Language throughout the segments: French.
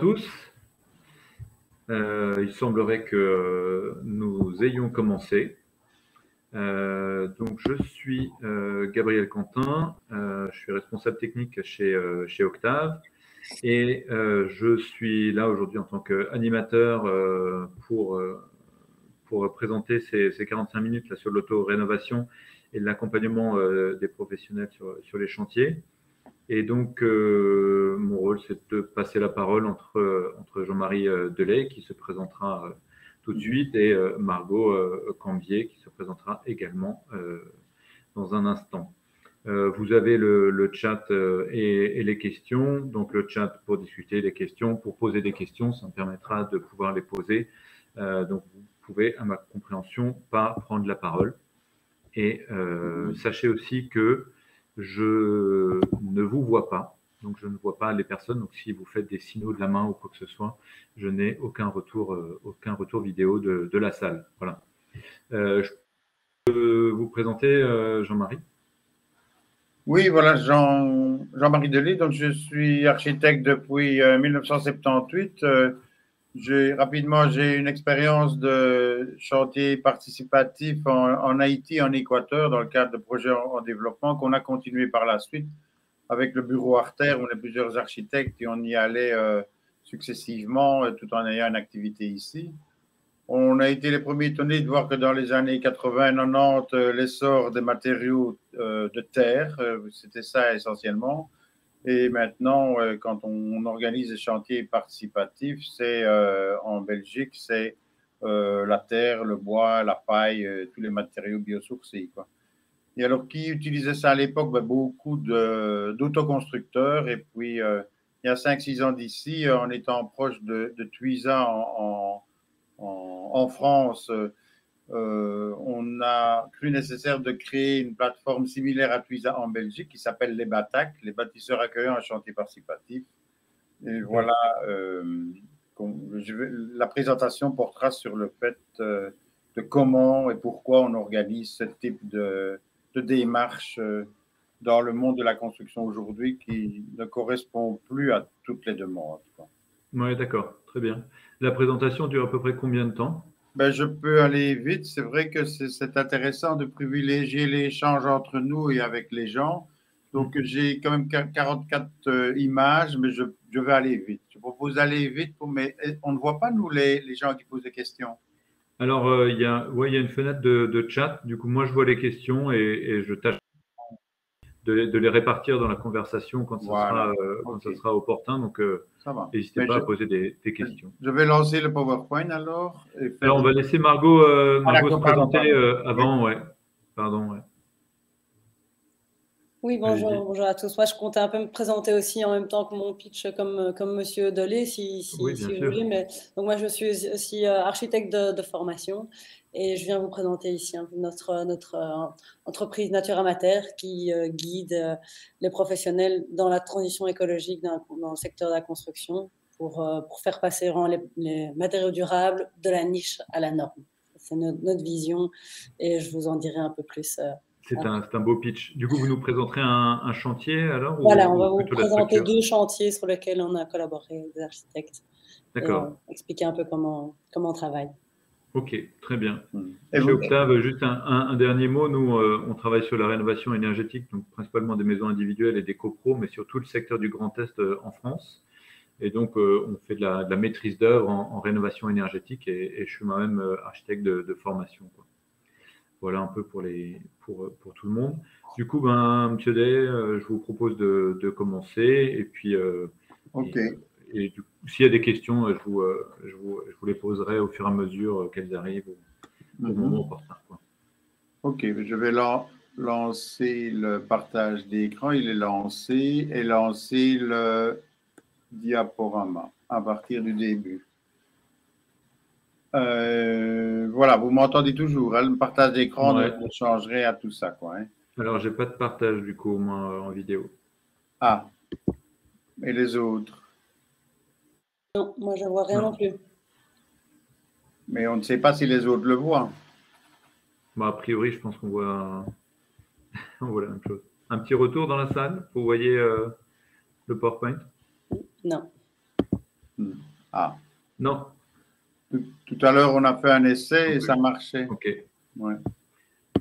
Tous. Il semblerait que nous ayons commencé. Donc, je suis Gabriel Quentin, je suis responsable technique chez Octave et je suis là aujourd'hui en tant qu'animateur pour présenter ces 45 minutes là, sur l'auto-rénovation et l'accompagnement des professionnels sur les chantiers. Et donc, mon rôle, c'est de passer la parole entre Jean-Marie Delay, qui se présentera tout de suite, et Margot Cambier, qui se présentera également dans un instant. Vous avez le chat et les questions. Donc, le chat pour discuter, les questions, pour poser des questions, ça me permettra de pouvoir les poser. Donc, vous pouvez, à ma compréhension, pas prendre la parole. Et sachez aussi que je ne vous vois pas, donc je ne vois pas les personnes. Donc si vous faites des signaux de la main ou quoi que ce soit, je n'ai aucun retour vidéo de la salle. Voilà. Je peux vous présenter Jean-Marie? Oui, voilà, Jean-Marie Delay. Donc je suis architecte depuis 1978. Rapidement, j'ai une expérience de chantier participatif en Haïti, en Équateur, dans le cadre de projets en développement qu'on a continué par la suite avec le bureau Artère. On est plusieurs architectes et on y allait successivement tout en ayant une activité ici. On a été les premiers étonnés de voir que dans les années 80-90, l'essor des matériaux de terre, c'était ça essentiellement. Et maintenant, quand on organise des chantiers participatifs, c'est en Belgique, c'est la terre, le bois, la paille, tous les matériaux biosourcés, quoi. Et alors, qui utilisait ça à l'époque? Beaucoup d'autoconstructeurs. Et puis, il y a 5-6 ans d'ici, en étant proche de Tuisa en France, on a cru nécessaire de créer une plateforme similaire à Tuisa en Belgique qui s'appelle les BATAC, les bâtisseurs accueillants en chantier participatif. Et voilà, la présentation portera sur le fait de comment et pourquoi on organise ce type de démarche dans le monde de la construction aujourd'hui qui ne correspond plus à toutes les demandes. Oui, d'accord, très bien. La présentation dure à peu près combien de temps? Je peux aller vite. C'est vrai que c'est intéressant de privilégier l'échange entre nous et avec les gens. Donc, j'ai quand même 44 images, mais je vais aller vite. Je propose d'aller vite, mais on ne voit pas, nous, les gens qui posent des questions. Alors, il y a une fenêtre de chat. Du coup, moi, je vois les questions et je tâche de les répartir dans la conversation quand Voilà. ça sera opportun. Donc, ça va. n'hésitez pas à poser des questions. Je vais lancer le PowerPoint alors. Alors, on va laisser Margot se présenter avant. Oui. Ouais. Pardon. Ouais. Oui, bonjour à tous. Moi, je comptais un peu me présenter aussi en même temps que mon pitch comme Monsieur Delay, si oui, vous voulez. Mais, donc, moi, je suis aussi architecte de formation et je viens vous présenter ici notre entreprise Nature Amateur qui guide les professionnels dans la transition écologique dans le secteur de la construction pour faire passer les matériaux durables de la niche à la norme. C'est notre vision et je vous en dirai un peu plus. C'est un beau pitch. Du coup, vous nous présenterez un chantier alors? Voilà, on va vous présenter 2 chantiers sur lesquels on a collaboré, des architectes. D'accord. Et expliquer un peu comment on travaille. Ok, très bien. Chez Octave, juste un dernier mot. Nous, on travaille sur la rénovation énergétique, donc principalement des maisons individuelles et des copros, mais sur tout le secteur du Grand Est en France. Et donc, on fait de la maîtrise d'œuvre en rénovation énergétique et je suis moi-même architecte de formation, quoi. Voilà un peu pour tout le monde. Du coup, Monsieur Day, je vous propose de commencer. Et puis, et s'il y a des questions, je vous les poserai au fur et à mesure qu'elles arrivent au moment opportun. Ok, je vais lancer le partage d'écran. Il est lancé et lancer le diaporama à partir du début. Voilà, vous m'entendez toujours. Hein, le partage d'écran ne changerait à tout ça, quoi. Hein. Alors, j'ai pas de partage du coup, au moins en vidéo. Ah, et les autres? Non, moi je vois rien non plus. Mais on ne sait pas si les autres le voient. A priori, je pense qu'on voit la même chose. Un petit retour dans la salle, vous voyez le PowerPoint? Non. Ah, Non. tout à l'heure, on a fait un essai et ça marchait. Ok. Ouais.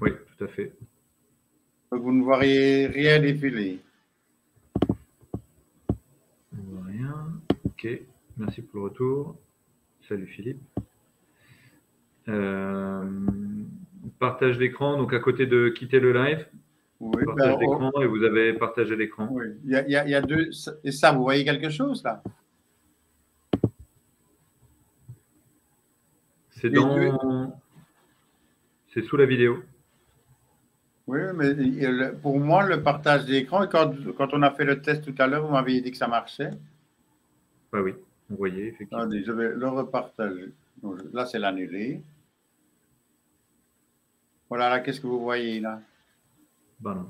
Oui, tout à fait. Donc, vous ne voyez rien défiler. On voit rien. Ok. Merci pour le retour. Salut Philippe. Partage d'écran, donc à côté de quitter le live, Oui, partage d'écran et vous avez partagé l'écran. Oui, il y a deux. Et ça, vous voyez quelque chose là? C'est c'est sous la vidéo. Oui, mais pour moi, le partage d'écran, quand on a fait le test tout à l'heure, vous m'aviez dit que ça marchait. Ah oui, on voyait effectivement. Attendez, je vais le repartager. Donc, là, c'est l'annuler. Voilà, là, qu'est-ce que vous voyez là? Ben non,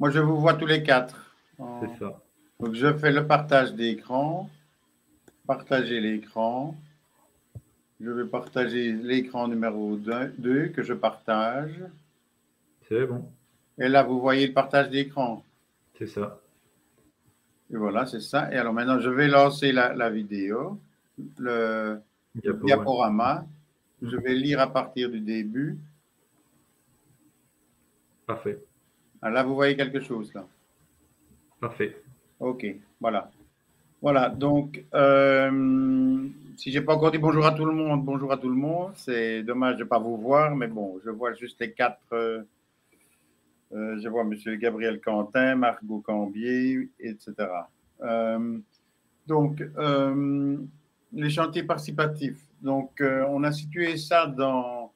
Moi, je vous vois tous les quatre. c'est ça. Donc, je fais le partage d'écran, partager l'écran. Je vais partager l'écran numéro 2 que je partage. C'est bon, Et là, vous voyez le partage d'écran. c'est ça. Et voilà, c'est ça. Et alors maintenant, je vais lancer la vidéo, le Diapo, diaporama. ouais. Je vais lire à partir du début. Parfait. Ah, là, vous voyez quelque chose, là. Parfait. OK, voilà. Voilà, donc, si je n'ai pas encore dit bonjour à tout le monde, c'est dommage de ne pas vous voir, mais bon, je vois juste les quatre. Je vois M. Gabriel Quentin, Margot Cambier, etc. Donc, les chantiers participatifs. Donc, on a situé ça dans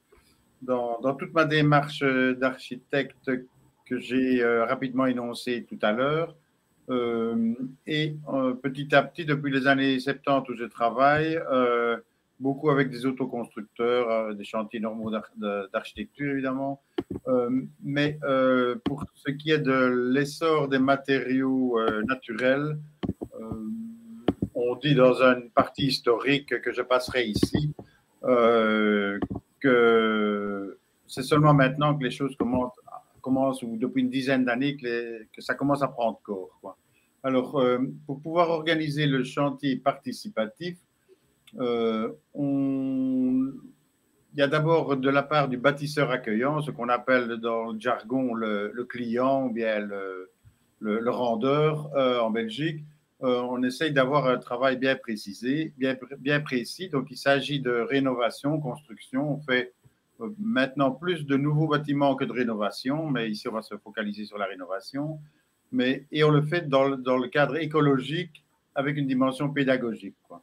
toute ma démarche d'architecte que j'ai rapidement énoncée tout à l'heure. Et petit à petit, depuis les années 70 où je travaille, beaucoup avec des autoconstructeurs, des chantiers normaux d'architecture évidemment. Mais pour ce qui est de l'essor des matériaux naturels, on dit dans une partie historique que je passerai ici que c'est seulement maintenant que les choses commencent ou depuis une dizaine d'années que ça commence à prendre corps, quoi. Alors, pour pouvoir organiser le chantier participatif, il y a d'abord de la part du bâtisseur accueillant, ce qu'on appelle dans le jargon le client ou bien le rendeur en Belgique. On essaye d'avoir un travail bien précisé, bien précis. Donc, il s'agit de rénovation, construction. On fait maintenant plus de nouveaux bâtiments que de rénovation, mais ici, on va se focaliser sur la rénovation. Et on le fait dans le cadre écologique avec une dimension pédagogique, quoi.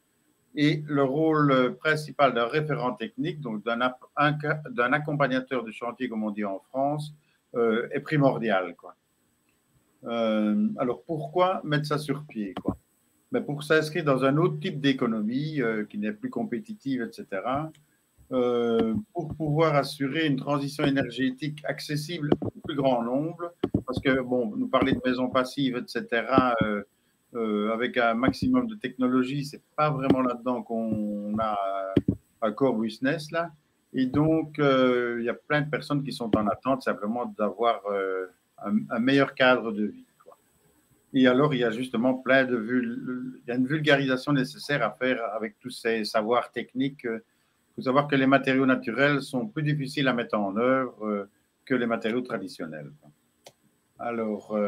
Et le rôle principal d'un référent technique, donc d'un accompagnateur de chantier, comme on dit en France, est primordial, quoi. Alors, pourquoi mettre ça sur pied, quoi? Ben, pour s'inscrire dans un autre type d'économie qui n'est plus compétitive, etc., pour pouvoir assurer une transition énergétique accessible au plus grand nombre, parce que, bon, nous parler de maisons passives, etc., avec un maximum de technologie, c'est pas vraiment là-dedans qu'on a un core business, là. Et donc, il y a plein de personnes qui sont en attente simplement d'avoir un meilleur cadre de vie, quoi. Et alors, il y a justement il y a une vulgarisation nécessaire à faire avec tous ces savoirs techniques. Il faut savoir que les matériaux naturels sont plus difficiles à mettre en œuvre que les matériaux traditionnels. Alors,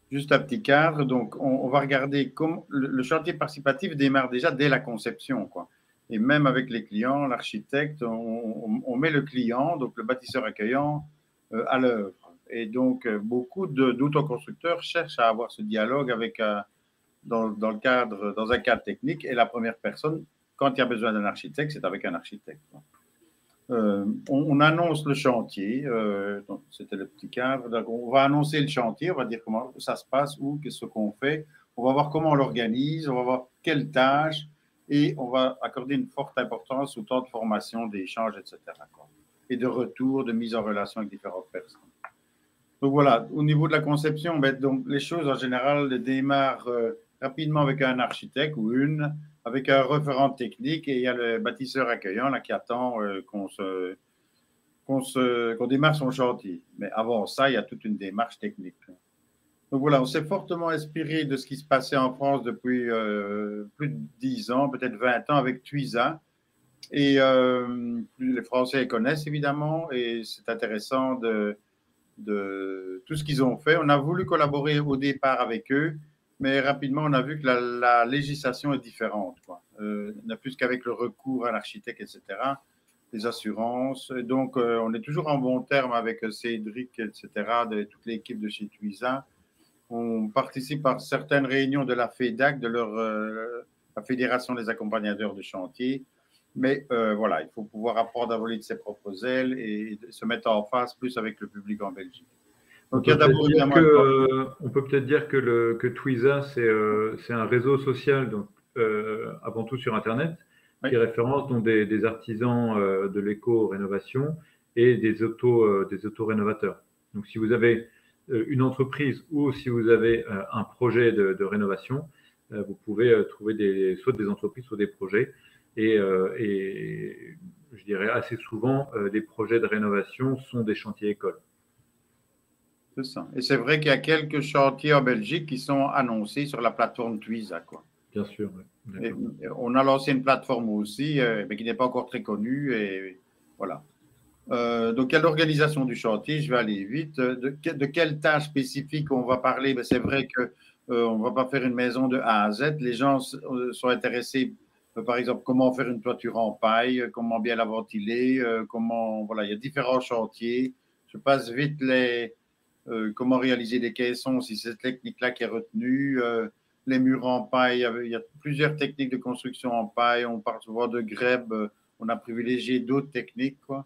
juste un petit cadre. Donc, on va regarder comment le chantier participatif démarre déjà dès la conception, quoi. Et même avec les clients, l'architecte, on met le client, donc le bâtisseur accueillant, à l'œuvre. Et donc, beaucoup d'autoconstructeurs cherchent à avoir ce dialogue dans un cadre technique. Et la première personne, quand il y a besoin d'un architecte, c'est avec un architecte. On annonce le chantier, c'était le petit cadre. Donc on va annoncer le chantier, on va dire comment ça se passe, où, qu'est-ce qu'on fait. On va voir comment on l'organise, on va voir quelles tâches et on va accorder une forte importance au temps de formation, d'échange, etc., quoi. Et de retour, de mise en relation avec différentes personnes. Donc voilà, au niveau de la conception, donc les choses en général démarrent rapidement avec un architecte ou avec un référent technique et il y a le bâtisseur accueillant là, qui attend qu'on démarre son chantier. Mais avant ça, il y a toute une démarche technique. Donc voilà, on s'est fortement inspiré de ce qui se passait en France depuis plus de 10 ans, peut-être 20 ans avec Tuisa. Et les Français les connaissent évidemment et c'est intéressant de tout ce qu'ils ont fait. On a voulu collaborer au départ avec eux, mais rapidement on a vu que la législation est différente, quoi. On n'a plus qu'avec le recours à l'architecte, etc., les assurances. Et donc on est toujours en bon terme avec Cédric, etc., de toute l'équipe de chez Tuisa. On participe à certaines réunions de la FEDAC, de la Fédération des accompagnateurs de chantier. Mais voilà, il faut pouvoir apprendre à voler de ses propres ailes et se mettre en face plus avec le public en Belgique. On Donc, il y peut a d'abord évidemment. peut-être dire que Twiza, c'est un réseau social, donc, avant tout sur Internet, Oui. qui référence donc, des artisans de l'éco-rénovation et des auto-rénovateurs. Donc, si vous avez une entreprise ou si vous avez un projet de rénovation, vous pouvez trouver soit des entreprises, soit des projets. Et je dirais assez souvent, les projets de rénovation sont des chantiers écoles. C'est ça. Et c'est vrai qu'il y a quelques chantiers en Belgique qui sont annoncés sur la plateforme Twiza, quoi. Bien sûr, oui. Et on a lancé une plateforme aussi, mais qui n'est pas encore très connue. Et voilà. Donc, il y a l'organisation du chantier, je vais aller vite. De quelles tâches spécifiques on va parler? Ben, c'est vrai qu'on ne va pas faire une maison de A à Z. Les gens sont intéressés, par exemple, comment faire une toiture en paille, comment bien la ventiler, voilà, il y a différents chantiers. Je passe vite comment réaliser des caissons, si c'est cette technique-là qui est retenue. Les murs en paille, il y a plusieurs techniques de construction en paille. On parle souvent de grèbe, on a privilégié d'autres techniques, quoi.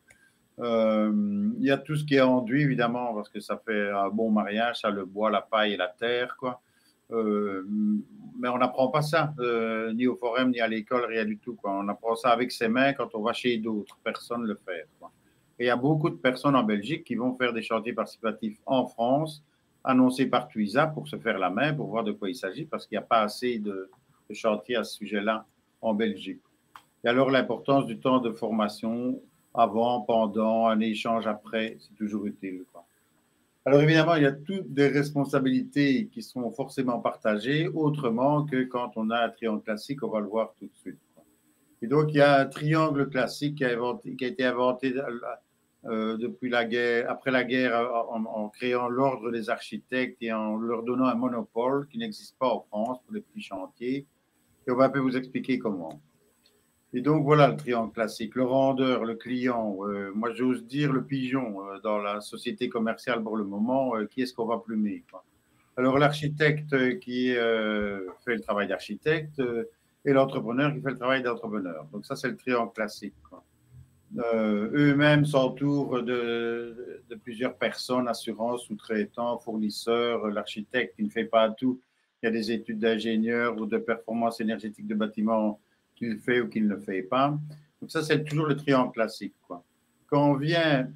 Il y a tout ce qui est enduit, évidemment, parce que ça fait un bon mariage, ça, le bois, la paille et la terre, quoi. Mais on n'apprend pas ça, ni au forum, ni à l'école, rien du tout, quoi. On apprend ça avec ses mains quand on va chez d'autres. Personne ne le fait, quoi. Et il y a beaucoup de personnes en Belgique qui vont faire des chantiers participatifs en France, annoncés par Tuisa pour se faire la main, pour voir de quoi il s'agit, parce qu'il n'y a pas assez de chantiers à ce sujet-là en Belgique. Et alors, l'importance du temps de formation avant, pendant, un échange après, c'est toujours utile, quoi. Alors, évidemment, il y a toutes des responsabilités qui sont forcément partagées, autrement que quand on a un triangle classique, on va le voir tout de suite, quoi. Et donc, il y a un triangle classique qui a été inventé depuis la guerre, après la guerre, en créant l'ordre des architectes et en leur donnant un monopole qui n'existe pas en France pour les petits chantiers. Et on va un peu vous expliquer comment. Et donc, voilà le triangle classique. Le rendeur, le client, moi j'ose dire le pigeon dans la société commerciale pour le moment, qui est-ce qu'on va plumer, quoi. Alors, l'architecte qui fait le travail d'architecte et l'entrepreneur qui fait le travail d'entrepreneur. Donc, ça, c'est le triangle classique, quoi. Eux-mêmes s'entourent de plusieurs personnes, assurances, sous-traitants, fournisseurs, l'architecte qui ne fait pas tout. Il y a des études d'ingénieur ou de performance énergétique de bâtiments qu'il fait ou qu'il ne fait pas. Donc ça, c'est toujours le triangle classique, quoi. Quand vient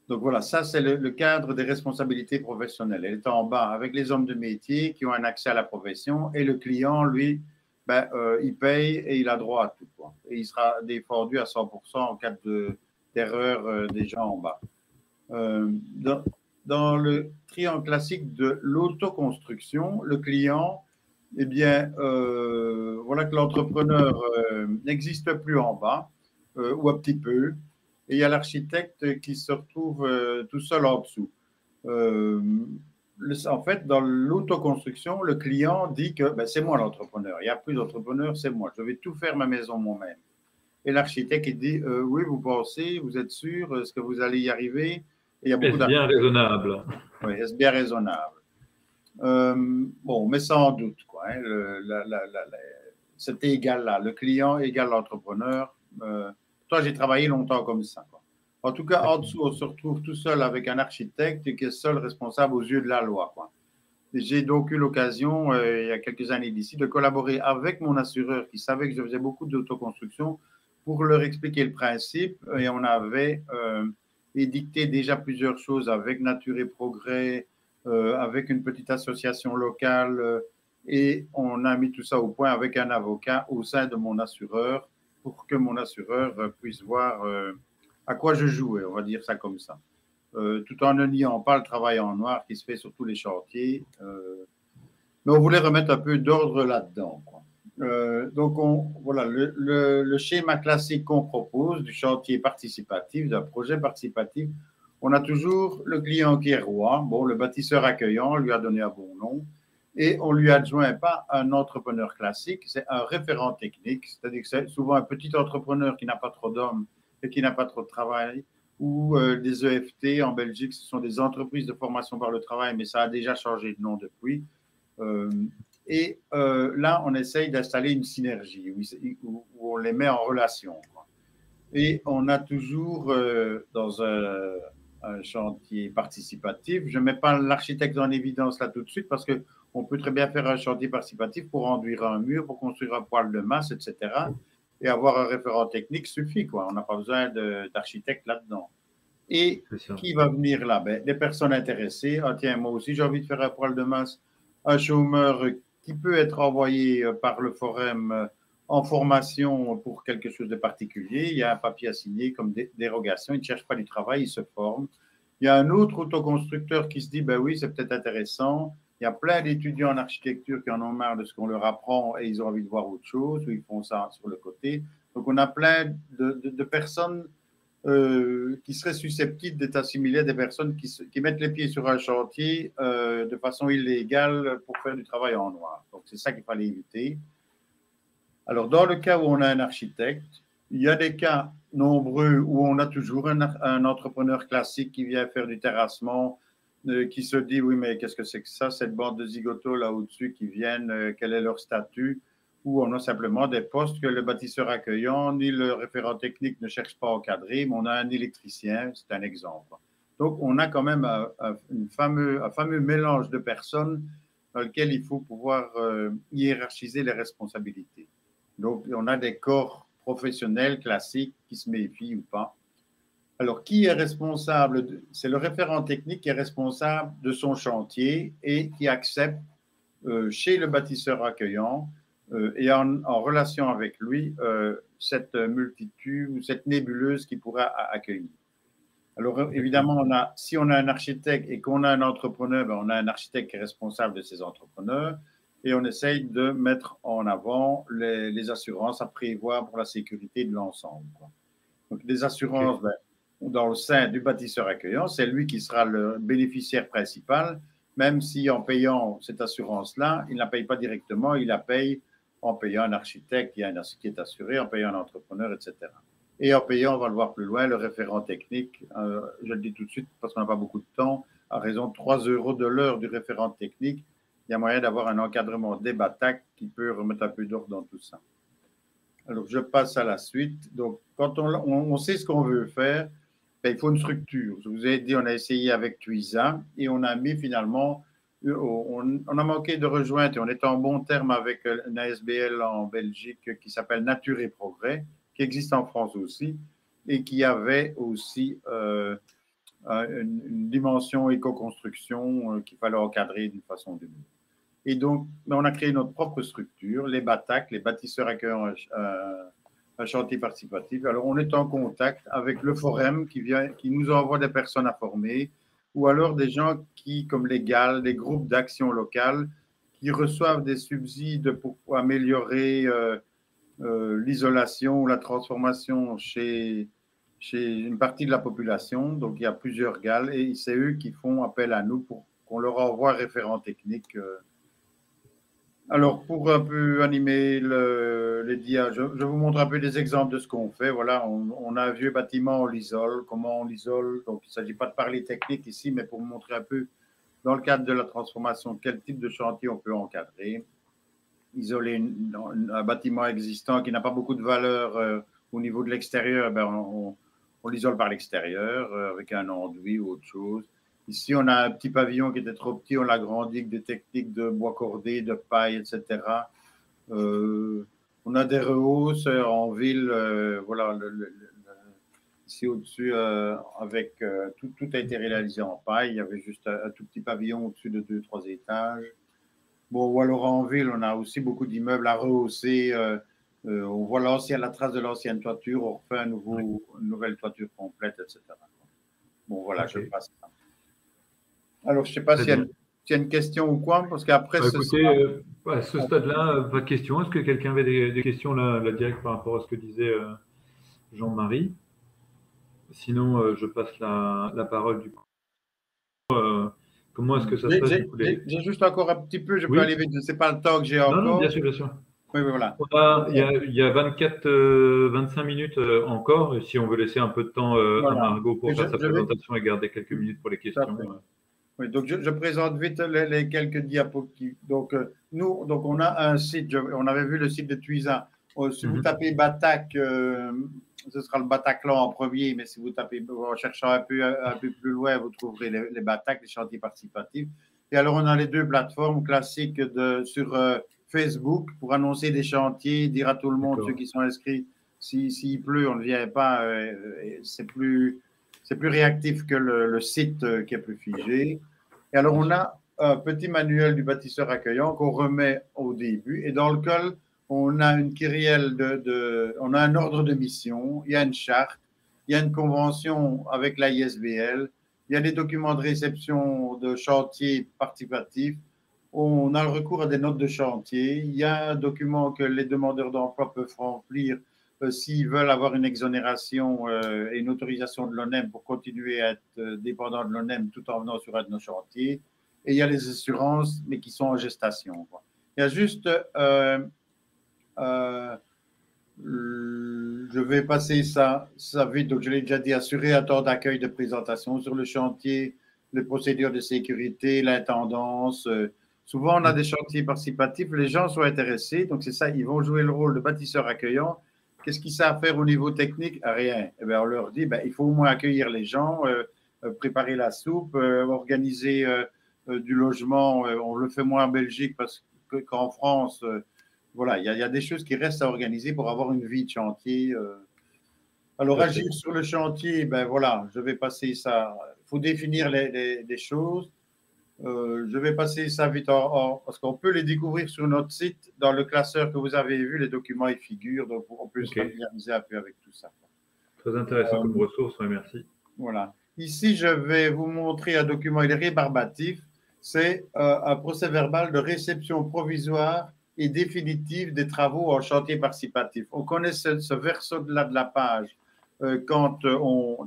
donc voilà, ça, c'est le cadre des responsabilités professionnelles. Elle est en bas avec les hommes de métier qui ont un accès à la profession et le client, lui, il paye et il a droit à tout, quoi. Et il sera défendu à 100% en cas d'erreur des gens en bas. Dans le triangle classique de l'autoconstruction, le client, eh bien, voilà que l'entrepreneur n'existe plus en bas, ou un petit peu, et il y a l'architecte qui se retrouve tout seul en dessous. En fait, dans l'autoconstruction, le client dit que c'est moi l'entrepreneur, il n'y a plus d'entrepreneur, c'est moi, je vais tout faire ma maison moi-même. Et l'architecte, il dit oui, vous pensez, vous êtes sûr, est-ce que vous allez y arriver? Et il y a beaucoup Est-ce bien raisonnable? Oui, est-ce bien raisonnable? Bon, mais sans doute, quoi, hein, cet égal-là, le client égale l'entrepreneur. Toi, j'ai travaillé longtemps comme ça, quoi. En tout cas, en dessous, on se retrouve tout seul avec un architecte qui est seul responsable aux yeux de la loi, quoi. J'ai donc eu l'occasion, il y a quelques années d'ici, de collaborer avec mon assureur qui savait que je faisais beaucoup d'autoconstruction pour leur expliquer le principe. Et on avait édicté déjà plusieurs choses avec Nature et Progrès, avec une petite association locale, et on a mis tout ça au point avec un avocat au sein de mon assureur pour que mon assureur puisse voir à quoi je jouais, on va dire ça comme ça. tout en ne niant pas le travail en noir qui se fait sur tous les chantiers. Mais on voulait remettre un peu d'ordre là-dedans. Donc, voilà, le schéma classique qu'on propose du chantier participatif, d'un projet participatif, on a toujours le client qui est roi. Bon, le bâtisseur accueillant, on lui a donné un bon nom. Et on ne lui adjoint pas un entrepreneur classique, c'est un référent technique, c'est-à-dire que c'est souvent un petit entrepreneur qui n'a pas trop d'hommes et qui n'a pas trop de travail, ou des EFT en Belgique, ce sont des entreprises de formation par le travail, mais ça a déjà changé de nom depuis. Là, on essaye d'installer une synergie où on les met en relation. Et on a toujours, dans un chantier participatif, je ne mets pas l'architecte en évidence là tout de suite parce qu'on peut très bien faire un chantier participatif pour enduire un mur, pour construire un poêle de masse, etc. Et avoir un référent technique suffit, quoi. On n'a pas besoin d'architecte là-dedans. Et qui va venir là? Les personnes intéressées. Ah, tiens, moi aussi, j'ai envie de faire un poêle de masse. Un chômeur qui peut être envoyé par le forum en formation pour quelque chose de particulier. Il y a un papier à signer comme dérogation. Il ne cherche pas du travail, il se forme. Il y a un autre autoconstructeur qui se dit, ben oui, c'est peut-être intéressant. Il y a plein d'étudiants en architecture qui en ont marre de ce qu'on leur apprend et ils ont envie de voir autre chose ou ils font ça sur le côté. Donc, on a plein de personnes qui seraient susceptibles d'être assimilées à des personnes qui mettent les pieds sur un chantier de façon illégale pour faire du travail en noir. Donc, c'est ça qu'il fallait éviter. Alors, dans le cas où on a un architecte, il y a des cas nombreux où on a toujours un entrepreneur classique qui vient faire du terrassement, qui se dit, oui, mais qu'est-ce que c'est que ça, cette bande de zigotos là au-dessus qui viennent, quel est leur statut? Où on a simplement des postes que le bâtisseur accueillant ni le référent technique ne cherche pas à encadrer, mais on a un électricien, c'est un exemple. Donc, on a quand même un fameux mélange de personnes dans lequel il faut pouvoir hiérarchiser les responsabilités. Donc, on a des corps professionnels classiques qui se méfient ou pas. Alors, qui est responsable? C'est le référent technique qui est responsable de son chantier et qui accepte chez le bâtisseur accueillant et en relation avec lui cette multitude ou cette nébuleuse qui pourra accueillir. Alors, évidemment, si on a un architecte et qu'on a un entrepreneur, on a un architecte qui est responsable de ces entrepreneurs et on essaye de mettre en avant les assurances à prévoir pour la sécurité de l'ensemble. Donc, des assurances, dans le sein du bâtisseur accueillant, c'est lui qui sera le bénéficiaire principal, même si en payant cette assurance-là, il ne la paye pas directement, il la paye en payant un architecte qui est assuré, en payant un entrepreneur, etc. Et en payant, on va le voir plus loin, le référent technique, je le dis tout de suite parce qu'on n'a pas beaucoup de temps, à raison de 3 € de l'heure du référent technique, il y a moyen d'avoir un encadrement des bataques qui peut remettre un peu d'ordre dans tout ça. Alors, je passe à la suite. Donc, quand on sait ce qu'on veut faire, il faut une structure. Je vous ai dit, on a essayé avec Tuisa et on a mis finalement, on a manqué de rejointe et on est en bon terme avec une ASBL en Belgique qui s'appelle Nature et Progrès, qui existe en France aussi et qui avait aussi une dimension éco-construction qu'il fallait encadrer d'une façon ou d'une autre. Et donc, on a créé notre propre structure, les BATAC, les bâtisseurs accueillant un chantier participatif. Alors, on est en contact avec le forum qui nous envoie des personnes à former, ou alors des gens qui, comme les GAL, des groupes d'action locale, qui reçoivent des subsides pour améliorer l'isolation ou la transformation chez une partie de la population. Donc, il y a plusieurs GAL et c'est eux qui font appel à nous pour qu'on leur envoie référent technique. Alors, pour un peu animer les dias, je vous montre un peu des exemples de ce qu'on fait. Voilà, on a un vieux bâtiment, on l'isole. Comment on l'isole? Donc, il ne s'agit pas de parler technique ici, mais pour vous montrer un peu, dans le cadre de la transformation, quel type de chantier on peut encadrer. Isoler un bâtiment existant qui n'a pas beaucoup de valeur au niveau de l'extérieur, on l'isole par l'extérieur avec un enduit ou autre chose. Ici, on a un petit pavillon qui était trop petit, on l'agrandit avec des techniques de bois cordé, de paille, etc. On a des rehausses en ville, voilà, ici au-dessus, avec tout a été réalisé en paille. Il y avait juste un tout petit pavillon au-dessus de 2-3 étages. Bon, ou alors en ville, on a aussi beaucoup d'immeubles à rehausser. On voit la trace de l'ancienne toiture, on refait une nouvelle toiture complète, etc. Bon, voilà, Ok. je passe. Alors, je ne sais pas s'il y a une question ou quoi, parce qu'après, Bah, écoutez, à ce stade-là, pas de questions. Est-ce que quelqu'un avait des questions là, direct par rapport à ce que disait Jean-Marie? Sinon, je passe la parole du coup. Comment est-ce que ça se passe du coup J'ai juste encore un petit peu, je peux Oui? aller vite, je ne sais pas le temps que j'ai Non, non, bien encore. sûr, bien sûr. Oui, oui, voilà. Il y a 24, 25 minutes encore. Et si on veut laisser un peu de temps à Voilà. Margot pour faire sa Je vais, présentation et garder quelques minutes pour les tout à questions. fait. Oui, donc je présente vite les quelques diapositives. Donc, donc on a un site, on avait vu le site de Tuisa. Si vous tapez Batak, ce sera le Bataclan en premier, mais si vous tapez, en cherchant un peu plus loin, vous trouverez les Batak, les chantiers participatifs. Et alors, on a les deux plateformes classiques sur Facebook pour annoncer des chantiers, dire à tout le monde, ceux qui sont inscrits, s'il pleut, on ne vient pas, c'est plus réactif que le site qui est plus figé. Et alors, on a un petit manuel du bâtisseur accueillant qu'on remet au début et dans lequel on a une kyrielle on a un ordre de mission, il y a une charte, il y a une convention avec la ISBL, il y a des documents de réception de chantier participatif, on a le recours à des notes de chantier, il y a un document que les demandeurs d'emploi peuvent remplir s'ils veulent avoir une exonération et une autorisation de l'ONEM pour continuer à être dépendant de l'ONEM tout en venant sur un de nos chantiers. Et il y a les assurances, mais qui sont en gestation. Il y a juste, je vais passer ça vite, donc je l'ai déjà dit, assurer un temps d'accueil de présentation sur le chantier, les procédures de sécurité, l'intendance. Souvent, on a des chantiers participatifs, les gens sont intéressés, donc c'est ça, ils vont jouer le rôle de bâtisseur accueillant. Qu'est-ce qu'ils savent faire au niveau technique? Rien. Eh bien, on leur dit, il faut au moins accueillir les gens, préparer la soupe, organiser du logement. On le fait moins en Belgique qu'en France. Voilà, il y a des choses qui restent à organiser pour avoir une vie de chantier. Alors, agir sur le chantier, voilà, je vais passer ça. Il faut définir des choses. Je vais passer ça vite parce qu'on peut les découvrir sur notre site. Dans le classeur que vous avez vu, les documents y figurent, donc on peut se familiariser un peu avec tout ça. Très intéressant comme ressource, oui, merci. Voilà. Ici, je vais vous montrer un document, il est rébarbatif. C'est un procès-verbal de réception provisoire et définitive des travaux en chantier participatif. On connaît ce verso-là de la page quand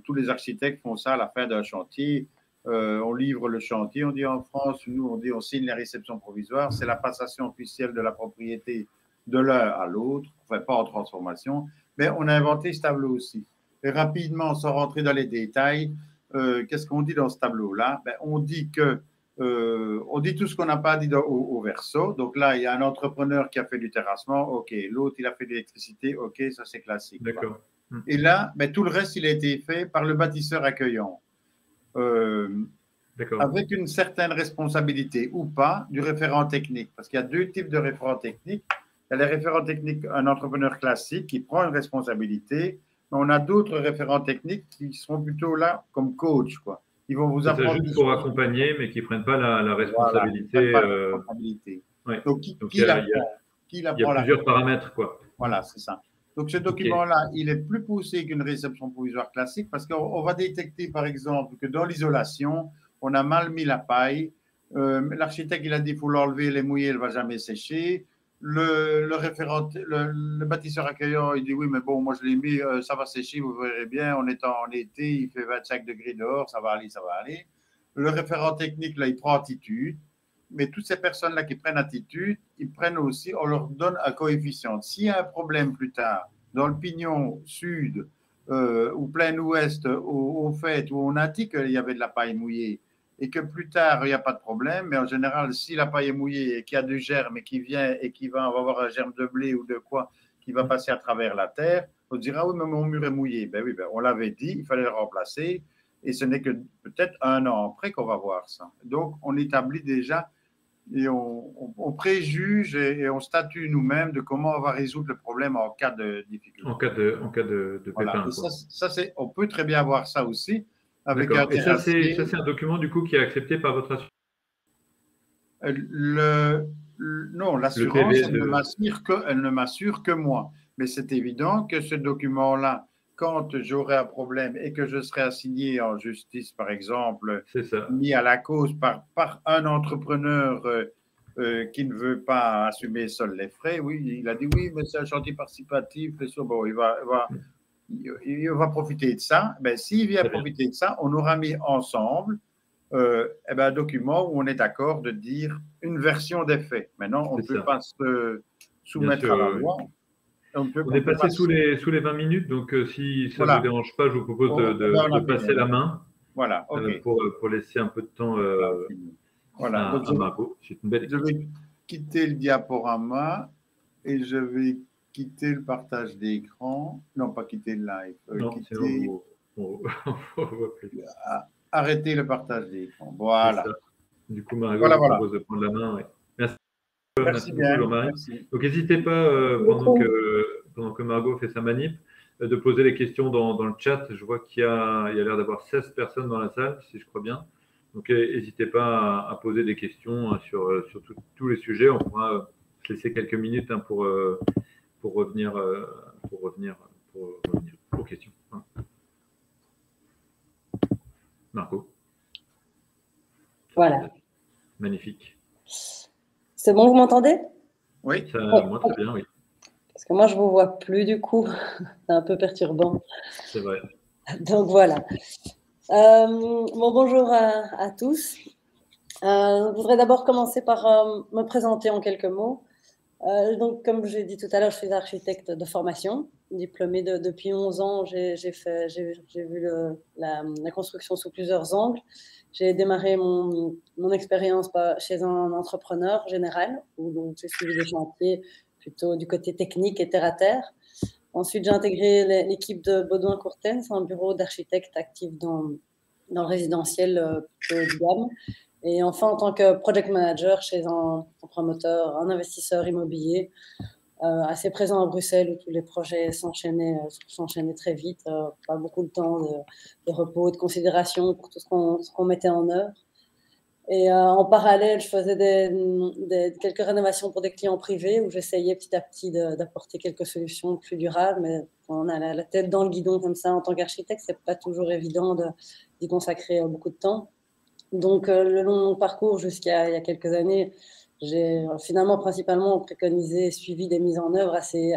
tous les architectes font ça à la fin d'un chantier. On livre le chantier, on dit en France, nous on dit on signe la réception provisoire, c'est la passation officielle de la propriété de l'un à l'autre, enfin pas en transformation, mais on a inventé ce tableau aussi. Et rapidement, sans rentrer dans les détails, qu'est-ce qu'on dit dans ce tableau-là? On dit tout ce qu'on n'a pas dit au verso. Donc là, il y a un entrepreneur qui a fait du terrassement, ok. L'autre, il a fait de l'électricité, ok, ça c'est classique. D'accord. Et là, tout le reste, il a été fait par le bâtisseur accueillant. Avec une certaine responsabilité ou pas du référent technique. Parce qu'il y a deux types de référents techniques. Il y a les référents techniques, un entrepreneur classique qui prend une responsabilité, mais on a d'autres référents techniques qui seront plutôt là comme coach, quoi. Ils vont vous apprendre. C'est juste pour accompagner, mais qui ne prennent pas la responsabilité. Voilà, pas la responsabilité. Ouais. Donc, qui l'apprend? Il y a plusieurs paramètres, quoi. Voilà, c'est ça. Donc, ce document-là, il est plus poussé qu'une réception provisoire classique parce qu'on va détecter, par exemple, que dans l'isolation, on a mal mis la paille. L'architecte, il a dit qu'il faut l'enlever, les mouiller, elle ne va jamais sécher. Le bâtisseur accueillant, il dit oui, mais bon, moi je l'ai mis, ça va sécher, vous verrez bien, on est en été, il fait 25 degrés dehors, ça va aller, ça va aller. Le référent technique, là, il prend attitude. Mais toutes ces personnes-là qui prennent attitude, ils prennent aussi, on leur donne un coefficient. S'il y a un problème plus tard, dans le pignon sud ou plein ouest, au fait, où on a dit qu'il y avait de la paille mouillée et que plus tard, il n'y a pas de problème, mais en général, si la paille est mouillée et qu'il y a du germe et qui vient et on va avoir un germe de blé ou de quoi qui va passer à travers la terre, on dira, oui, mais mon mur est mouillé. Ben oui, on l'avait dit, il fallait le remplacer et ce n'est que peut-être un an après qu'on va voir ça. Donc, on établit déjà et on préjuge et on statue nous-mêmes de comment on va résoudre le problème en cas de difficulté. En cas de voilà. pépin. On peut très bien avoir ça aussi. Avec un et ça, c'est un document du coup qui est accepté par votre assurance? Non, l'assurance, elle ne m'assure que moi. Mais c'est évident que ce document-là, quand j'aurai un problème et que je serai assigné en justice, par exemple, ça. mis à la cause par un entrepreneur qui ne veut pas assumer seul les frais, oui, il a dit oui, mais c'est un chantier participatif, bien sûr, bon, il va profiter de ça. Ben, s'il vient profiter de ça, on aura mis ensemble un document où on est d'accord de dire une version des faits. Maintenant, on ne peut pas se soumettre à la loi. On est passé sous les 20 minutes, donc si ça ne vous dérange pas, je vous propose de passer la main pour laisser un peu de temps à Margot. C'est une belle équipe. Je vais quitter le diaporama et je vais quitter le partage d'écran. Non, pas quitter le live. Arrêter le partage d'écran. Voilà. Du coup, Margot, je vous propose de prendre la main. Ouais. Merci beaucoup, Jean-Marie. Donc, n'hésitez pas, pendant que Margot fait sa manip, de poser les questions dans le chat. Je vois qu'il y a l'air d'avoir 16 personnes dans la salle, si je crois bien. Donc, n'hésitez pas à poser des questions sur tous les sujets. On pourra se laisser quelques minutes pour revenir aux questions. Margot. Voilà. Magnifique. C'est bon, vous m'entendez? Oui. Moi, très bien, oui. Parce que moi, je ne vous vois plus du coup. C'est un peu perturbant. C'est vrai. Donc, voilà. Bonjour à tous. Je voudrais d'abord commencer par me présenter en quelques mots. Donc, comme j'ai dit tout à l'heure, je suis architecte de formation, diplômée depuis 11 ans. J'ai vu la construction sous plusieurs angles. J'ai démarré mon expérience chez un entrepreneur général, où j'ai suivi des chantiers plutôt du côté technique et terre-à-terre. Ensuite, j'ai intégré l'équipe de Baudouin Courtens, un bureau d'architectes actif dans le résidentiel plutôt de gamme. Et enfin, en tant que project manager chez un promoteur, un investisseur immobilier assez présent à Bruxelles, où tous les projets s'enchaînaient très vite, pas beaucoup de temps de repos, de considération pour tout ce qu'on mettait en œuvre. Et en parallèle, je faisais quelques rénovations pour des clients privés où j'essayais petit à petit d'apporter quelques solutions plus durables. Mais quand on a la tête dans le guidon comme ça en tant qu'architecte, c'est pas toujours évident d'y consacrer beaucoup de temps. Donc, le long de mon parcours jusqu'à il y a quelques années, j'ai finalement principalement préconisé et suivi des mises en œuvre assez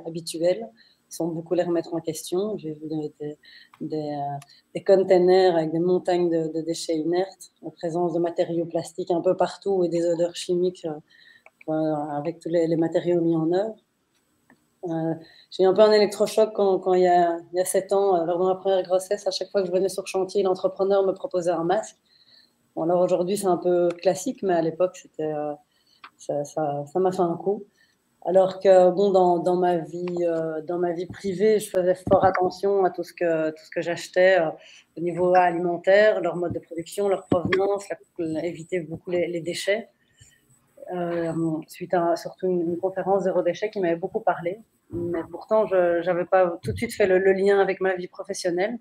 habituelles, sans beaucoup les remettre en question. J'ai vu des containers avec des montagnes de déchets inertes, la présence de matériaux plastiques un peu partout et des odeurs chimiques avec tous les matériaux mis en œuvre. J'ai eu un peu un électrochoc quand il y a 7 ans, lors de ma première grossesse, à chaque fois que je venais sur chantier, l'entrepreneur me proposait un masque. Bon, alors aujourd'hui, c'est un peu classique, mais à l'époque, ça m'a fait un coup. Alors que bon, dans ma vie privée, je faisais fort attention à tout ce que j'achetais au niveau alimentaire, leur mode de production, leur provenance, éviter beaucoup les déchets. Suite à surtout une conférence zéro déchet qui m'avait beaucoup parlé. Mais pourtant, je n'avais pas tout de suite fait le lien avec ma vie professionnelle.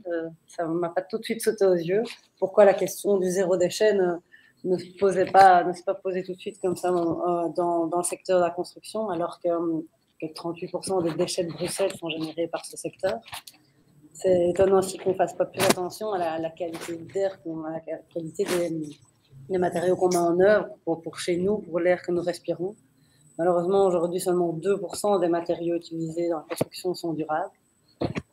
Ça ne m'a pas tout de suite sauté aux yeux. Pourquoi la question du zéro déchet ne s'est pas posée tout de suite comme ça dans le secteur de la construction, alors que 38% des déchets de Bruxelles sont générés par ce secteur. C'est étonnant aussi qu'on ne fasse pas plus attention à la qualité d'air, à la qualité des matériaux qu'on met en œuvre pour chez nous, pour l'air que nous respirons. Malheureusement, aujourd'hui, seulement 2% des matériaux utilisés dans la construction sont durables.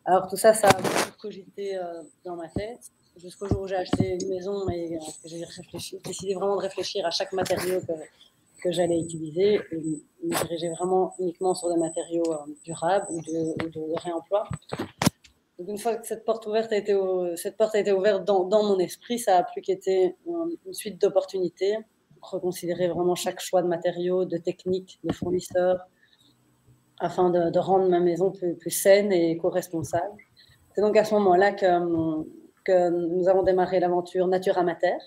Alors, tout ça, ça a beaucoup cogité dans ma tête, jusqu'au jour où j'ai acheté une maison et que j'ai décidé vraiment de réfléchir à chaque matériau que j'allais utiliser et me diriger vraiment uniquement sur des matériaux durables ou de réemploi. Donc, une fois que cette porte a été ouverte dans mon esprit, ça a plus qu'être une suite d'opportunités. Reconsidérer vraiment chaque choix de matériaux, de techniques, de fournisseurs, afin de rendre ma maison plus saine et éco-responsable. C'est donc à ce moment-là que nous avons démarré l'aventure Nature Amateur,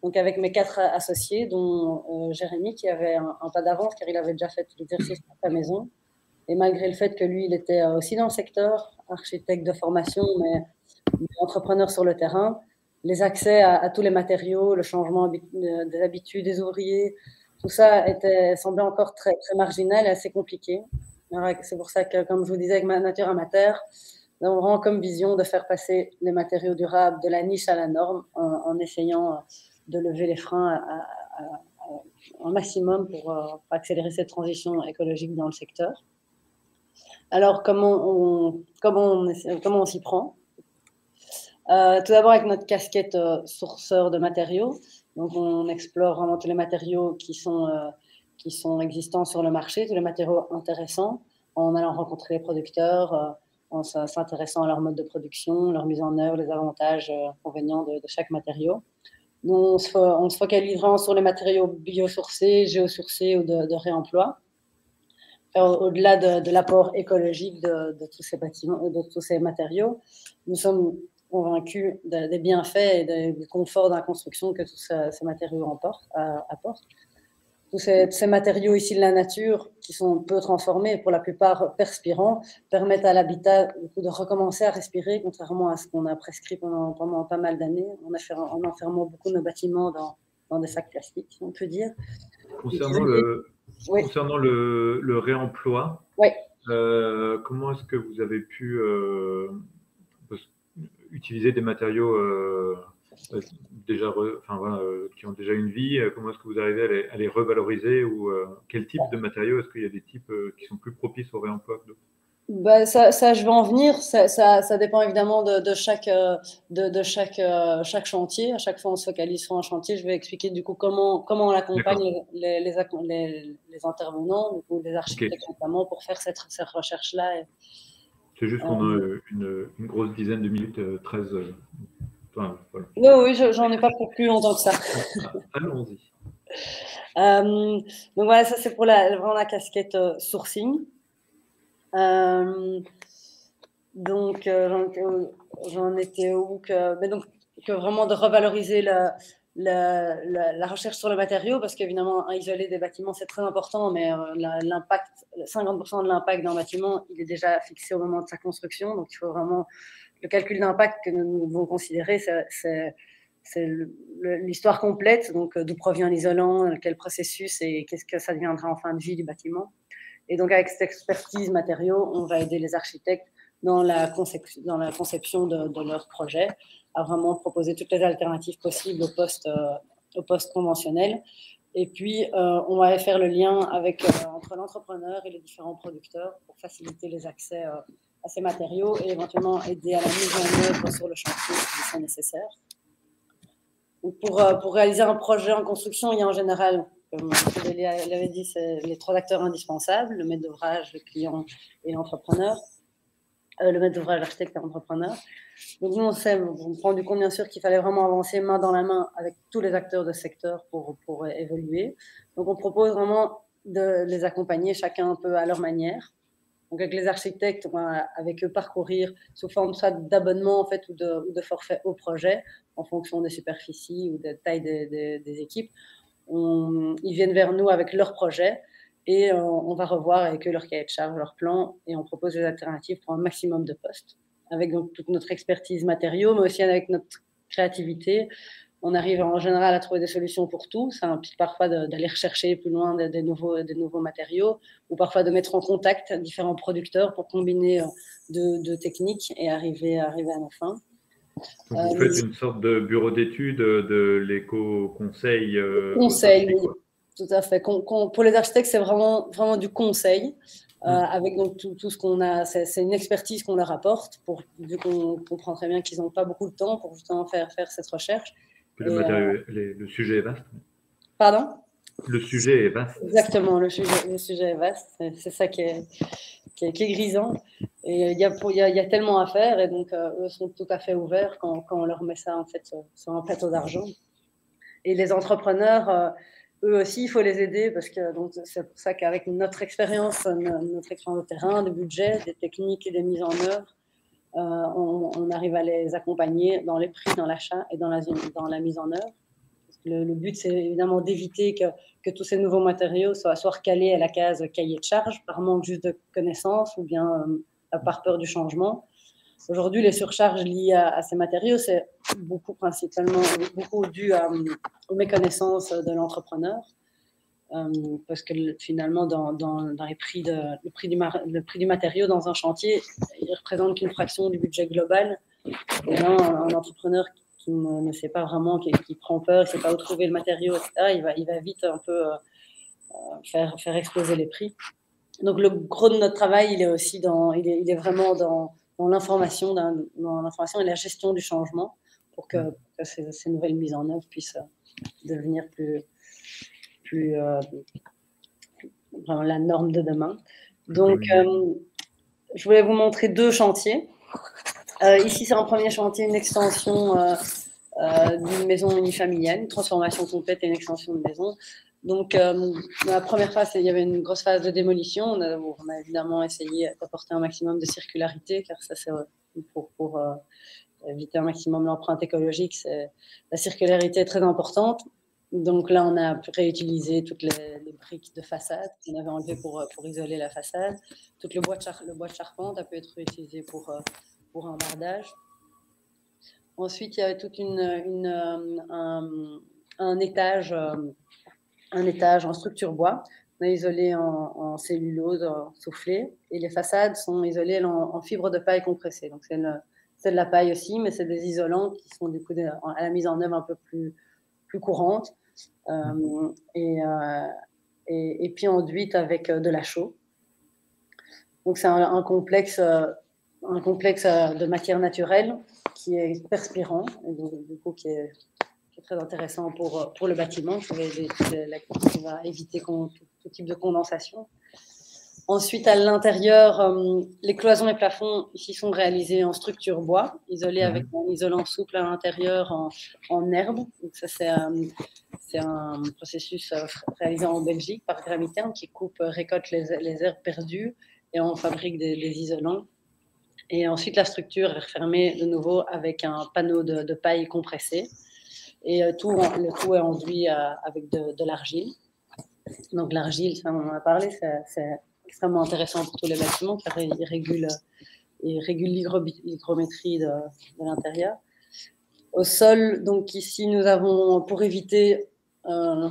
donc avec mes 4 associés, dont Jérémy, qui avait un pas d'avance, car il avait déjà fait l'exercice pour sa maison. Et malgré le fait que lui, il était aussi dans le secteur, architecte de formation, mais entrepreneur sur le terrain, les accès à tous les matériaux, le changement des habitudes des ouvriers, tout ça semblait encore très, très marginal et assez compliqué. C'est pour ça que, comme je vous disais, avec ma Nature Amateur, Nous avons vraiment comme vision de faire passer les matériaux durables de la niche à la norme en essayant de lever les freins au maximum pour accélérer cette transition écologique dans le secteur. Alors, comment on s'y prend? Tout d'abord avec notre casquette sourceur de matériaux. Donc, on explore vraiment tous les matériaux qui sont existants sur le marché, tous les matériaux intéressants, en allant rencontrer les producteurs, en s'intéressant à leur mode de production, leur mise en œuvre, les avantages, inconvénients de chaque matériau. Nous, on se focalise vraiment sur les matériaux biosourcés, géosourcés ou de réemploi. Au-delà de l'apport écologique de tous ces bâtiments, de tous ces matériaux, nous sommes convaincus des bienfaits et du confort dans la construction que tous ces matériaux apportent. Tous ces matériaux ici de la nature, qui sont peu transformés et pour la plupart perspirants, permettent à l'habitat de recommencer à respirer, contrairement à ce qu'on a prescrit pendant pas mal d'années, en enfermant beaucoup de nos bâtiments dans des sacs plastiques, on peut dire. Concernant le réemploi, oui. Comment est-ce que vous avez pu utiliser des matériaux qui ont déjà une vie? Comment est-ce que vous arrivez à les revaloriser, ou quel type de matériaux? Est-ce qu'il y a des types qui sont plus propices au réemploi que d'autres? Ça, je vais en venir. Ça dépend évidemment de chaque chantier. À chaque fois, on se focalise sur un chantier. Je vais expliquer du coup comment on accompagne les intervenants, ou les architectes notamment, pour faire cette recherche-là. C'est juste qu'on a une grosse dizaine de minutes, 13. Voilà. Oui, j'en ai pas pour plus longtemps que ça. Allons-y. Donc voilà, ça c'est pour vraiment la casquette sourcing. Donc j'en étais où que vraiment de revaloriser la recherche sur le matériau, parce qu'évidemment isoler des bâtiments c'est très important, mais l'impact, 50% de l'impact d'un bâtiment il est déjà fixé au moment de sa construction, donc il faut vraiment le calcul d'impact que nous devons considérer, c'est l'histoire complète, donc d'où provient l'isolant, quel processus et qu'est-ce que ça deviendra en fin de vie du bâtiment. Et donc, avec cette expertise matériaux, on va aider les architectes dans la conception de leur projet, à vraiment proposer toutes les alternatives possibles au poste conventionnel. Et puis, on va faire le lien entre l'entrepreneur et les différents producteurs pour faciliter les accès à ces matériaux et éventuellement aider à la mise en œuvre sur le chantier si c'est nécessaire. Donc pour réaliser un projet en construction, il y a en général, comme Cédélie l'avait dit, c'est les 3 acteurs indispensables, le maître d'ouvrage, le client et l'entrepreneur. Le maître d'ouvrage, l'architecte et l'entrepreneur. Donc nous, on s'est rendu compte bien sûr qu'il fallait vraiment avancer main dans la main avec tous les acteurs de secteur pour évoluer. Donc on propose vraiment de les accompagner chacun un peu à leur manière. Donc avec les architectes, on va avec eux parcourir sous forme soit d'abonnement en fait, ou de forfait au projet en fonction des superficies ou de la taille des équipes. Ils viennent vers nous avec leur projet et on va revoir avec eux leur cahier de charge, leur plan, et on propose des alternatives pour un maximum de postes. Avec donc toute notre expertise matériaux, mais aussi avec notre créativité, on arrive en général à trouver des solutions pour tout. Ça implique parfois d'aller rechercher plus loin des nouveaux matériaux, ou parfois de mettre en contact différents producteurs pour combiner deux techniques et arriver à nos fins. Donc vous faites une sorte de bureau d'études de l'éco-conseil. Conseil, oui, tout à fait. Pour les architectes, c'est vraiment du conseil. Avec donc tout ce qu'on a, c'est une expertise qu'on leur apporte, vu qu'on comprend très bien qu'ils n'ont pas beaucoup de temps pour justement faire cette recherche. Le sujet est vaste. Pardon? Le sujet est vaste. Exactement, le sujet est vaste. C'est ça qui est grisant. Et il y a tellement à faire, et donc eux sont tout à fait ouverts quand on leur met ça en fait sur un plateau d'argent. Et les entrepreneurs, eux aussi, il faut les aider, parce que c'est pour ça qu'avec notre expérience de terrain, de budget, des techniques et des mises en œuvre, on arrive à les accompagner dans les prix, dans l'achat et dans la mise en œuvre. Parce que le but, c'est évidemment d'éviter que tous ces nouveaux matériaux soient recalés à la case cahier de charge par manque juste de connaissances ou bien par peur du changement. Aujourd'hui, les surcharges liées à ces matériaux, c'est beaucoup dû aux méconnaissances de l'entrepreneur. parce que finalement, dans les prix le prix du matériau dans un chantier, il représente qu'une fraction du budget global. Et là, un entrepreneur qui ne sait pas vraiment, qui prend peur, qui ne sait pas où trouver le matériau, etc., il va vite un peu faire exploser les prix. Donc, le gros de notre travail, il est aussi il est vraiment dans l'information, et la gestion du changement pour que ces nouvelles mises en œuvre puissent devenir plus vraiment la norme de demain. Donc, je voulais vous montrer 2 chantiers. Ici, c'est un premier chantier, une extension d'une maison unifamiliale, une transformation complète et une extension de maison. Donc, dans la première phase, il y avait une grosse phase de démolition. On a évidemment essayé d'apporter un maximum de circularité, car ça, c'est pour éviter un maximum l'empreinte écologique. La circularité est très importante. Donc là, on a pu réutiliser toutes les briques de façade qu'on avait enlevées pour isoler la façade. Tout le bois de charpente a pu être réutilisé pour un bardage. Ensuite, il y avait tout un étage en structure bois. On a isolé en cellulose soufflée et les façades sont isolées en fibre de paille compressée. Donc, c'est de la paille aussi, mais c'est des isolants qui sont du coup à la mise en œuvre un peu plus courante. Et puis enduite avec de la chaux. Donc, c'est un complexe de matière naturelle qui est perspirant, et donc, du coup, qui est très intéressant pour le bâtiment, qui va éviter tout type de condensation. Ensuite, à l'intérieur, les cloisons et plafonds ici sont réalisés en structure bois, isolés avec un isolant souple à l'intérieur en herbe. Donc ça, c'est un processus réalisé en Belgique par Graviterne qui récolte les herbes perdues et on fabrique des isolants. Et ensuite, la structure est refermée de nouveau avec un panneau de paille compressée. Et le tout est enduit avec de l'argile. Donc l'argile, ça on en a parlé, c'est extrêmement intéressant pour tous les bâtiments car il régule l'hygrométrie de l'intérieur. Au sol, donc ici, nous avons, pour éviter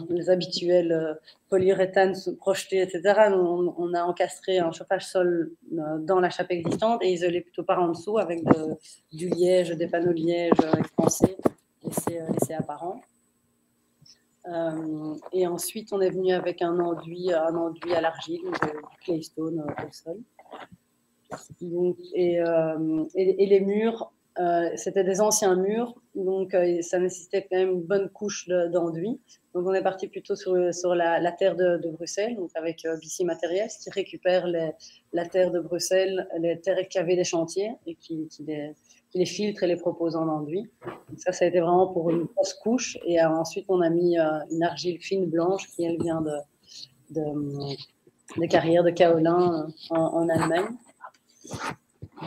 les habituels polyuréthane projetés, etc., on a encastré un chauffage sol dans la chape existante et isolé plutôt par en dessous avec du liège, des panneaux de liège expansés, laissés apparents. Et ensuite, on est venu avec un enduit à l'argile, du claystone au sol. Donc, et les murs, c'était des anciens murs, donc ça nécessitait quand même une bonne couche d'enduit. Donc, on est parti plutôt sur la terre de Bruxelles, donc avec BC Materials, qui récupère la terre de Bruxelles, les terres excavées des chantiers et qui les filtre et les propose en enduit. Donc ça a été vraiment pour une grosse couche. Et ensuite, on a mis une argile fine blanche qui, elle, vient des carrières de kaolin en Allemagne.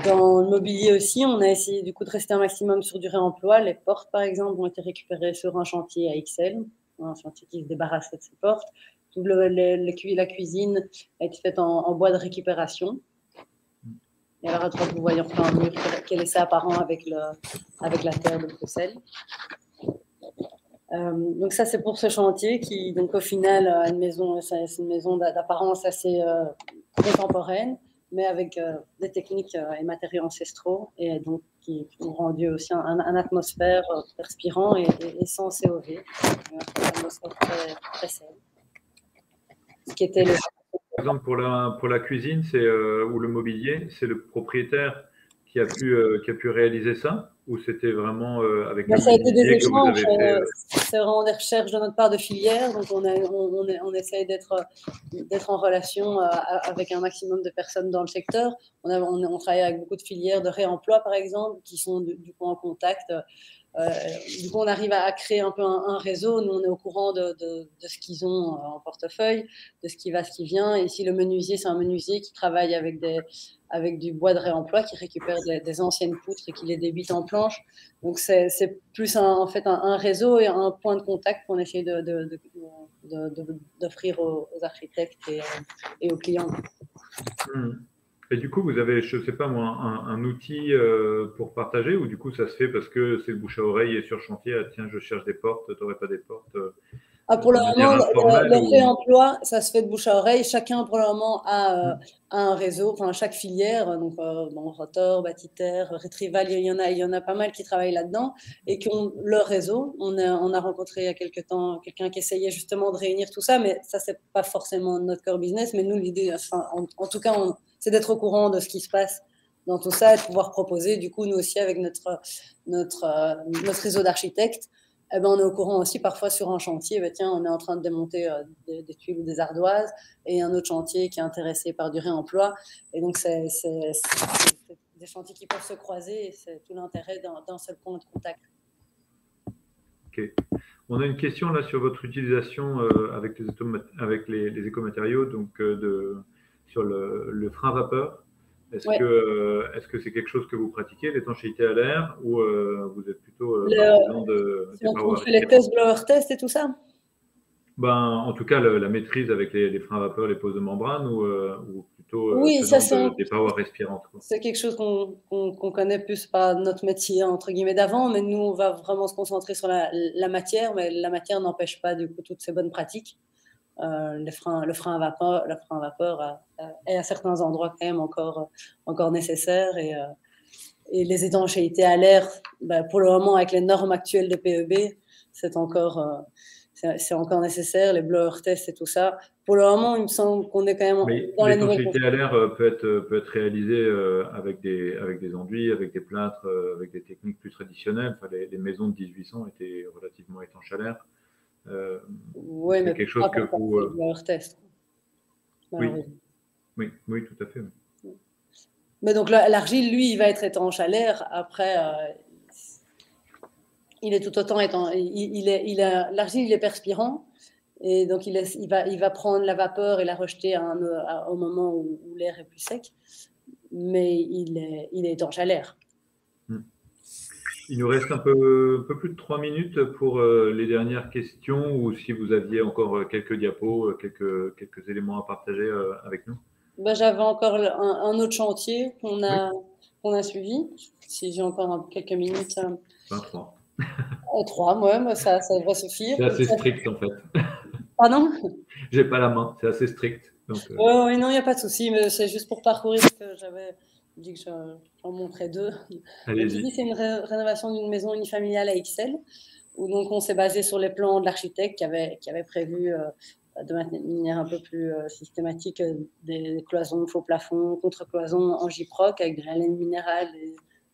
Dans le mobilier aussi, on a essayé du coup de rester un maximum sur du réemploi. Les portes, par exemple, ont été récupérées sur un chantier à Ixelles, un chantier qui se débarrassait de ses portes. Toute la cuisine a été faite en bois de récupération. Et alors, à droite, vous voyez enfin un mur qui est laissé apparent avec la terre de Bruxelles. Donc ça, c'est pour ce chantier qui, donc au final, c'est une maison d'apparence assez contemporaine, mais avec des techniques et matériaux ancestraux, et donc qui ont rendu aussi un atmosphère perspirant et sans COV, une atmosphère très saine. Ce qui était Par exemple, pour la cuisine, ou le mobilier, c'est le propriétaire qui a pu réaliser ça, ou c'était vraiment avec le ça a été des menuisier que vous échanges, avez fait c'est vraiment des recherches de notre part de filière, donc on essaye d'être en relation avec un maximum de personnes dans le secteur. On travaille avec beaucoup de filières de réemploi, par exemple, qui sont du coup en contact. Du coup, on arrive à créer un peu un réseau. Nous, on est au courant de ce qu'ils ont en portefeuille, de ce qui va, ce qui vient. Et ici, le menuisier, c'est un menuisier qui travaille avec du bois de réemploi, qui récupère des anciennes poutres et qui les débite en planches. Donc, c'est plus en fait un réseau et un point de contact qu'on essaie d'offrir aux architectes et aux clients. Et du coup, vous avez, je ne sais pas moi, un outil pour partager, ou du coup ça se fait parce que c'est le bouche à oreille et sur chantier, ah, tiens, je cherche des portes, tu n'aurais pas des portes Pour le de manière moment, informelle le réemploi, ça se fait de bouche à oreille. Chacun, pour le moment, a un réseau, enfin, chaque filière, donc Rotor, Batiter, Retrieval, il y en a pas mal qui travaillent là-dedans et qui ont leur réseau. On a rencontré il y a quelques temps quelqu'un qui essayait justement de réunir tout ça, mais ça, c'est pas forcément notre core business. Mais nous, l'idée, enfin, en tout cas, c'est d'être au courant de ce qui se passe dans tout ça et de pouvoir proposer, du coup, nous aussi, avec notre réseau d'architectes, eh ben, on est au courant aussi parfois sur un chantier, ben, tiens, on est en train de démonter des tuiles ou des ardoises, et un autre chantier qui est intéressé par du réemploi. Et donc, c'est des chantiers qui peuvent se croiser, et c'est tout l'intérêt d'un seul point de contact. Ok. On a une question là sur votre utilisation avec les écomatériaux, donc sur le frein à vapeur. Est-ce que c'est quelque chose que vous pratiquez, l'étanchéité à l'air, ou vous êtes plutôt partisan si on fait les tests, blower test et tout ça? En tout cas, la maîtrise avec les freins à vapeur, les poses de membrane, ou plutôt oui, des parois respirantes. C'est quelque chose qu'on connaît plus par notre métier, entre guillemets, d'avant, mais nous, on va vraiment se concentrer sur la matière, mais la matière n'empêche pas, du coup, toutes ces bonnes pratiques. Le frein à vapeur est à certains endroits quand même encore nécessaire, et les étanchéités à l'air, pour le moment, avec les normes actuelles de PEB, c'est encore nécessaire, les blower tests et tout ça. Pour le moment, il me semble qu'on est quand même dans les nouvelles. L'étanchéité à l'air peut être réalisée avec des enduits, avec des plâtres, avec des techniques plus traditionnelles. Enfin, les maisons de 1800 étaient relativement étanches à l'air. Oui, mais quelque chose que vous. Blower test. Oui, tout à fait. Oui. Mais donc l'argile, lui, il va être étanche à l'air. Après, il est tout autant l'argile, il est perspirant, et donc il va prendre la vapeur et la rejeter au moment où l'air est plus sec, mais il est étanche à l'air. Il nous reste un peu plus de 3 minutes pour les dernières questions, ou si vous aviez encore quelques diapos, quelques éléments à partager avec nous. J'avais encore un autre chantier qu'on a suivi, si j'ai encore quelques minutes. 23. 3, ouais, ça va suffire. C'est assez strict en fait. Pardon? J'ai pas la main, c'est assez strict. Oui, non, il n'y a pas de souci, mais c'est juste pour parcourir ce que j'avais dit que j'en montrais 2. Ici, c'est une rénovation d'une maison unifamiliale à Ixelles, où donc on s'est basé sur les plans de l'architecte qui avait prévu de manière un peu plus systématique des cloisons, faux plafonds, contre-cloisons en gyproc avec de la laine minérale,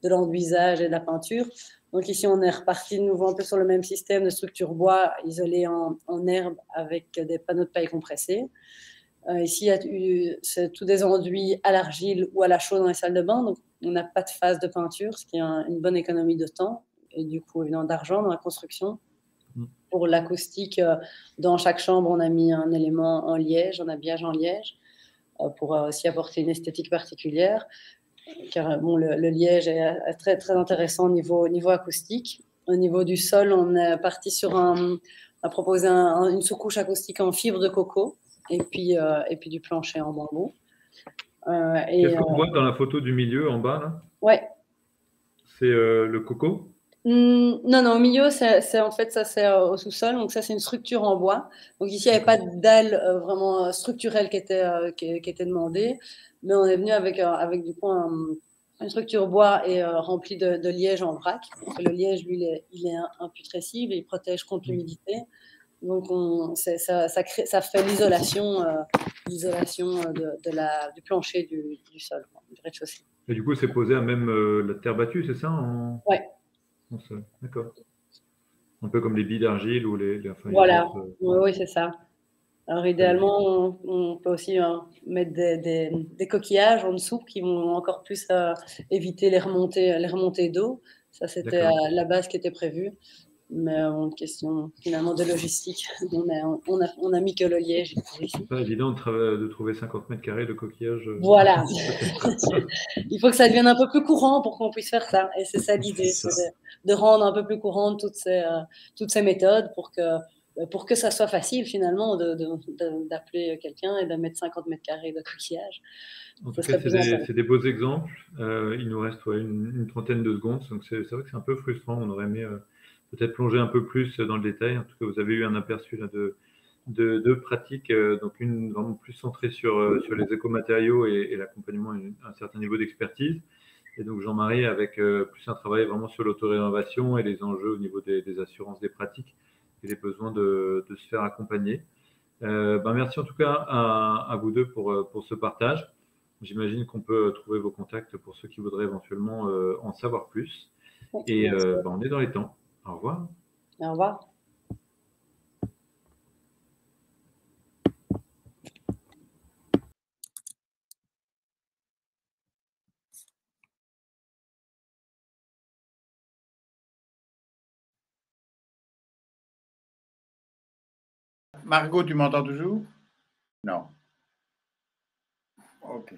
de l'enduisage et de la peinture. Donc ici, on est reparti de nouveau un peu sur le même système de structure bois isolée en herbe avec des panneaux de paille compressés. Ici, c'est tout des enduits à l'argile ou à la chaux dans les salles de bain. Donc, on n'a pas de phase de peinture, ce qui est une bonne économie de temps et du coup, évidemment, d'argent dans la construction. Pour l'acoustique, dans chaque chambre, on a mis un élément en liège, un habillage en liège, pour aussi apporter une esthétique particulière. Car le liège est très, très intéressant au niveau acoustique. Au niveau du sol, on est parti on a proposé une sous-couche acoustique en fibre de coco, et puis du plancher en bambou. Qu'est-ce qu'on voit dans la photo du milieu en bas là? Ouais. C'est le coco? Non, au milieu, en fait, ça c'est au sous-sol. Donc ça, c'est une structure en bois. Donc ici, il n'y avait pas de dalle vraiment structurelle qui était demandée, mais on est venu avec du coup une structure bois et remplie de liège en vrac. Donc, le liège, lui, il est imputrescible et il protège contre l'humidité. Donc ça fait l'isolation du plancher du sol, du rez-de-chaussée. Et du coup, c'est posé à même la terre battue, c'est ça? Ouais. D'accord. Un peu comme les billes d'argile ou voilà. Oui, c'est ça. Alors idéalement, on peut aussi mettre des coquillages en dessous qui vont encore plus éviter les remontées d'eau. Ça, c'était la base qui était prévue. Mais une question finalement de logistique. On a mis que le liège. C'est pas évident de trouver 50 mètres carrés de coquillages. Voilà. Il faut que ça devienne un peu plus courant pour qu'on puisse faire ça. Et c'est ça l'idée, c'est de rendre un peu plus courant toutes ces méthodes pour que ça soit facile finalement d'appeler quelqu'un et de mettre 50 mètres carrés de coquillages. En tout cas, c'est des beaux exemples. Il nous reste une trentaine de secondes. Donc c'est vrai que c'est un peu frustrant. On aurait aimé peut-être plonger un peu plus dans le détail. En tout cas, vous avez eu un aperçu là, de pratiques, donc une vraiment plus centrée sur les écomatériaux et l'accompagnement à un certain niveau d'expertise. Et donc Jean-Marie avec plus un travail vraiment sur l'autorénovation et les enjeux au niveau des assurances des pratiques et les besoins de se faire accompagner. Merci en tout cas à vous deux pour ce partage. J'imagine qu'on peut trouver vos contacts pour ceux qui voudraient éventuellement en savoir plus. Et on est dans les temps. Au revoir. Au revoir. Margot, tu m'entends toujours? Non. OK.